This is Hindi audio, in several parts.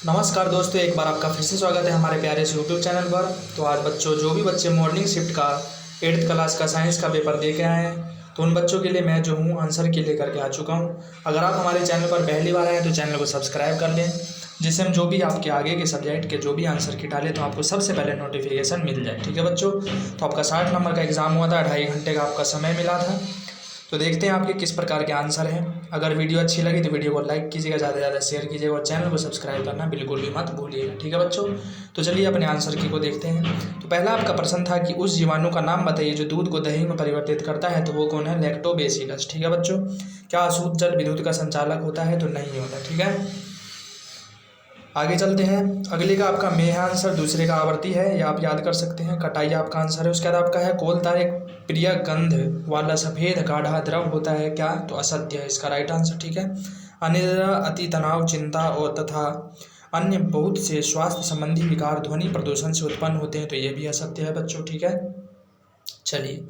नमस्कार दोस्तों, एक बार आपका फिर से स्वागत है हमारे प्यारे से यूट्यूब चैनल पर। तो आज बच्चों, जो भी बच्चे मॉर्निंग शिफ्ट का 8th क्लास का साइंस का पेपर दे के आए हैं, तो उन बच्चों के लिए मैं जो हूँ आंसर की लेकर के आ चुका हूँ। अगर आप हमारे चैनल पर पहली बार आए हैं तो चैनल को सब्सक्राइब कर लें, जिससे हम जो भी आपके आगे के सब्जेक्ट के जो भी आंसर की डालें तो आपको सबसे पहले नोटिफिकेशन मिल जाए। ठीक है बच्चों। तो आपका 60 नंबर का एग्ज़ाम हुआ था, 2.5 घंटे का आपका समय मिला था। तो देखते हैं आपके किस प्रकार के आंसर हैं। अगर वीडियो अच्छी लगी तो वीडियो को लाइक कीजिएगा, ज़्यादा से ज़्यादा शेयर कीजिएगा और चैनल को सब्सक्राइब करना बिल्कुल भी मत भूलिएगा। ठीक है बच्चों। तो चलिए अपने आंसर की को देखते हैं। तो पहला आपका प्रश्न था कि उस जीवाणु का नाम बताइए जो दूध को दही में परिवर्तित करता है। तो वो कौन है? लैक्टोबैसिलस। ठीक है बच्चों। क्या अशुद्ध जल विद्युत का संचालक होता है? तो नहीं होता। ठीक है, आगे चलते हैं। अगले का आपका में है आंसर, दूसरे का आवर्ती है, या आप याद कर सकते हैं। कटाई आपका आंसर है। उसके बाद आपका है कोलतार एक प्रिय गंध वाला सफ़ेद गाढ़ा द्रव होता है क्या? तो असत्य है इसका राइट आंसर। ठीक है, अनिद्रा, अति तनाव, चिंता और तथा अन्य बहुत से स्वास्थ्य संबंधी विकार ध्वनि प्रदूषण से उत्पन्न होते हैं। तो ये भी असत्य है बच्चों। ठीक है, चलिए।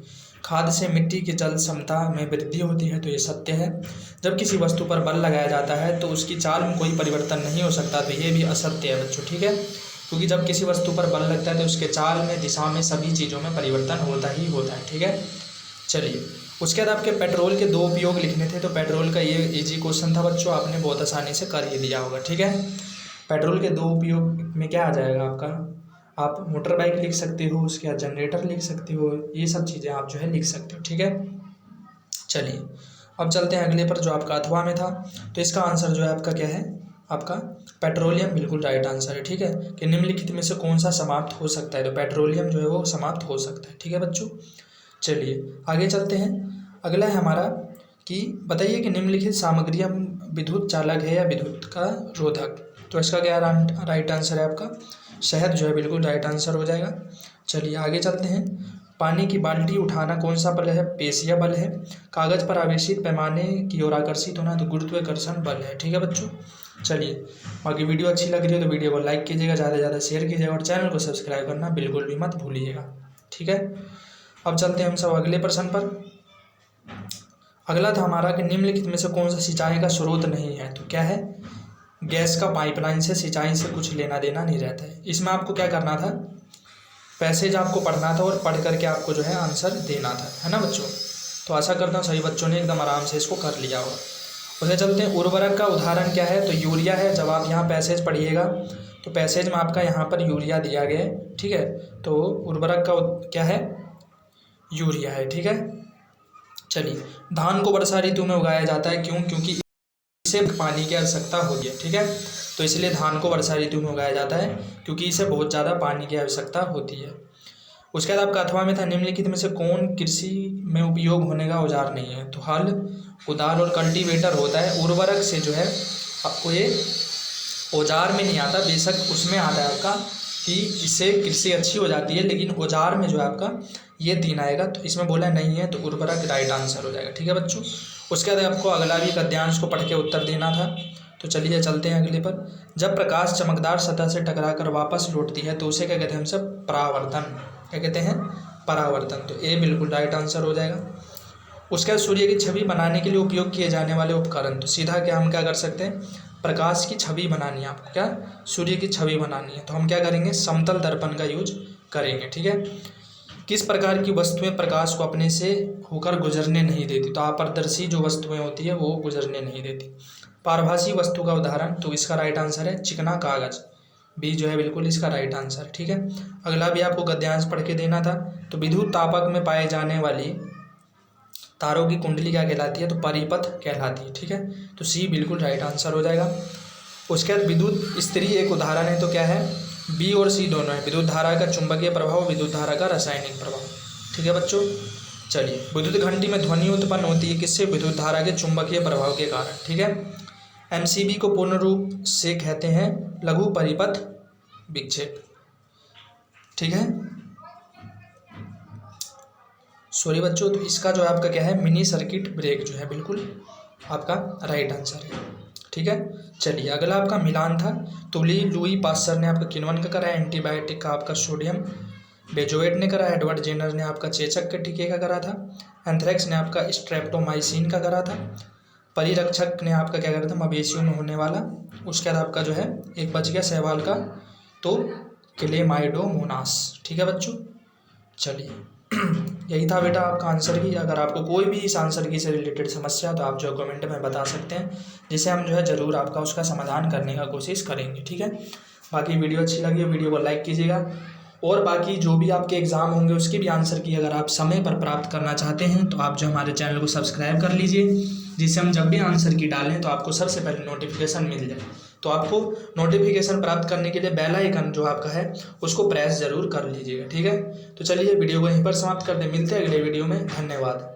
खाद से मिट्टी की जल क्षमता में वृद्धि होती है। तो ये सत्य है। जब किसी वस्तु पर बल लगाया जाता है तो उसकी चाल में कोई परिवर्तन नहीं हो सकता। तो ये भी असत्य है बच्चों। ठीक है, क्योंकि जब किसी वस्तु पर बल लगता है तो उसके चाल में, दिशा में, सभी चीज़ों में परिवर्तन होता ही होता है। ठीक है, चलिए। उसके बाद आपके पेट्रोल के 2 उपयोग लिखने थे। तो पेट्रोल का ये इजी क्वेश्चन था बच्चों, आपने बहुत आसानी से कर ही दिया होगा। ठीक है, पेट्रोल के 2 उपयोग में क्या आ जाएगा आपका? आप मोटर बाइक लिख सकते हो, उसके बाद जनरेटर लिख सकते हो, ये सब चीज़ें आप जो है लिख सकते हो। ठीक है, चलिए। अब चलते हैं अगले पर, जो आपका अथवा में था। तो इसका आंसर जो है आपका क्या है? आपका पेट्रोलियम बिल्कुल राइट आंसर है। ठीक है, कि निम्नलिखित में से कौन सा समाप्त हो सकता है? तो पेट्रोलियम जो है वो समाप्त हो सकता है। ठीक है बच्चों, चलिए आगे चलते हैं। अगला है हमारा कि बताइए कि निम्नलिखित सामग्री विद्युत चालक है या विद्युत का रोधक। तो इसका क्या राइट आंसर है आपका? शहद जो है बिल्कुल राइट आंसर हो जाएगा। चलिए आगे चलते हैं। पानी की बाल्टी उठाना कौन सा बल है? पेशिया बल है। कागज पर आवेशित पैमाने की ओर आकर्षित होना तो गुरुत्वाकर्षण बल है। ठीक है बच्चों, चलिए। बाकी वीडियो अच्छी लग रही है तो वीडियो को लाइक कीजिएगा, ज़्यादा से ज़्यादा शेयर कीजिएगा और चैनल को सब्सक्राइब करना बिल्कुल भी मत भूलिएगा। ठीक है, अब चलते हैं हम सब अगले प्रश्न पर। अगला था हमारा कि निम्नलिखित में से कौन सा सिंचाई का स्रोत नहीं है? तो क्या है? गैस का पाइपलाइन से सिंचाई से कुछ लेना देना नहीं रहता है। इसमें आपको क्या करना था? पैसेज आपको पढ़ना था और पढ़ करके आपको जो है आंसर देना था, है ना बच्चों। तो आशा करता हूँ सभी बच्चों ने एकदम आराम से इसको कर लिया होगा। उसे चलते हैं। उर्वरक का उदाहरण क्या है? तो यूरिया है। जब आप यहाँ पैसेज पढ़िएगा तो पैसेज में आपका यहाँ पर यूरिया दिया गया है। ठीक है, तो उर्वरक का क्या है? यूरिया है। ठीक है, चलिए। धान को वर्षा ऋतु में उगाया जाता है, क्यों? क्योंकि इसे पानी की आवश्यकता होती है। ठीक है, तो इसलिए धान को वर्षा ऋतु में उगाया जाता है क्योंकि इसे बहुत ज़्यादा पानी की आवश्यकता होती है। उसके बाद आपका अथवा में था निम्नलिखित में से कौन कृषि में उपयोग होने का औजार नहीं है? तो हल, कुदाल और कल्टीवेटर होता है। उर्वरक से जो है आपको ये औजार में नहीं आता, बेशक उसमें आता है आपका कि इससे कृषि अच्छी हो जाती है, लेकिन औजार में जो है आपका ये 3 आएगा। तो इसमें बोला नहीं है, तो उर्वरक राइट आंसर हो जाएगा। ठीक है बच्चों, उसके बाद आपको अगला भी गद्यांश को पढ़ के उत्तर देना था। तो चलिए चलते हैं अगले पर। जब प्रकाश चमकदार सतह से टकराकर वापस लौटती है तो उसे क्या कहते हैं? हम सब परावर्तन। क्या कहते हैं? परावर्तन। तो ए बिल्कुल राइट आंसर हो जाएगा। उसके बाद सूर्य की छवि बनाने के लिए उपयोग किए जाने वाले उपकरण। तो सीधा क्या हम क्या कर सकते हैं? प्रकाश की छवि बनानी है आपको, क्या? सूर्य की छवि बनानी है तो हम क्या करेंगे? समतल दर्पण का यूज करेंगे। ठीक है, किस प्रकार की वस्तुएं प्रकाश को अपने से होकर गुजरने नहीं देती? तो अपारदर्शी जो वस्तुएं होती है वो गुजरने नहीं देती। पारभासी वस्तु का उदाहरण। तो इसका राइट आंसर है चिकना कागज। बी जो है बिल्कुल इसका राइट आंसर। ठीक है, अगला भी आपको गद्यांश पढ़ के देना था। तो विद्युत तापक में पाए जाने वाली तारों की कुंडली क्या कहलाती है? तो परिपथ कहलाती है। ठीक है, तो सी बिल्कुल राइट आंसर हो जाएगा। उसके बाद विद्युत स्त्री एक उदाहरण है। तो क्या है? बी और सी दोनों है। विद्युत धारा का चुंबकीय प्रभाव, विद्युत धारा का रासायनिक प्रभाव। ठीक है बच्चों, चलिए। विद्युत घंटी में ध्वनि उत्पन्न होती है किससे? विद्युत धारा के चुंबकीय प्रभाव के कारण। ठीक है, एमसीबी को पूर्ण रूप से कहते हैं लघु परिपथ विक्षेप। ठीक है, सॉरी बच्चों, तो इसका जो है आपका क्या है? मिनी सर्किट ब्रेक जो है बिल्कुल आपका राइट आंसर है। ठीक है, चलिए अगला आपका मिलान था। तो लुई पास्चर ने आपका किण्वन का करा है। एंटीबायोटिक का आपका सोडियम बेजोएट ने करा है। एडवर्ड जेनर ने आपका चेचक के टीके का करा था। एंथ्रेक्स ने आपका स्ट्रेप्टोमाइसिन का करा था। परिरक्षक ने आपका क्या करा था, मवेशियों में होने वाला। उसके बाद आपका जो है एक बच गया शैवाल का, तो क्लेमाइडोमोनास। ठीक है बच्चों, चलिए यही था बेटा आपका आंसर की। अगर आपको कोई भी इस आंसर की से रिलेटेड समस्या तो आप जो कमेंट में बता सकते हैं, जिसे हम जो है ज़रूर आपका उसका समाधान करने का कोशिश करेंगे। ठीक है, बाकी वीडियो अच्छी लगी वीडियो को लाइक कीजिएगा, और बाकी जो भी आपके एग्ज़ाम होंगे उसके भी आंसर की अगर आप समय पर प्राप्त करना चाहते हैं तो आप जो हमारे चैनल को सब्सक्राइब कर लीजिए, जिससे हम जब भी आंसर की डालें तो आपको सबसे पहले नोटिफिकेशन मिल जाए। तो आपको नोटिफिकेशन प्राप्त करने के लिए बेल आइकन जो आपका है उसको प्रेस ज़रूर कर लीजिएगा। ठीक है, तो चलिए वीडियो को यहीं पर समाप्त कर दें, मिलते हैं अगले वीडियो में। धन्यवाद।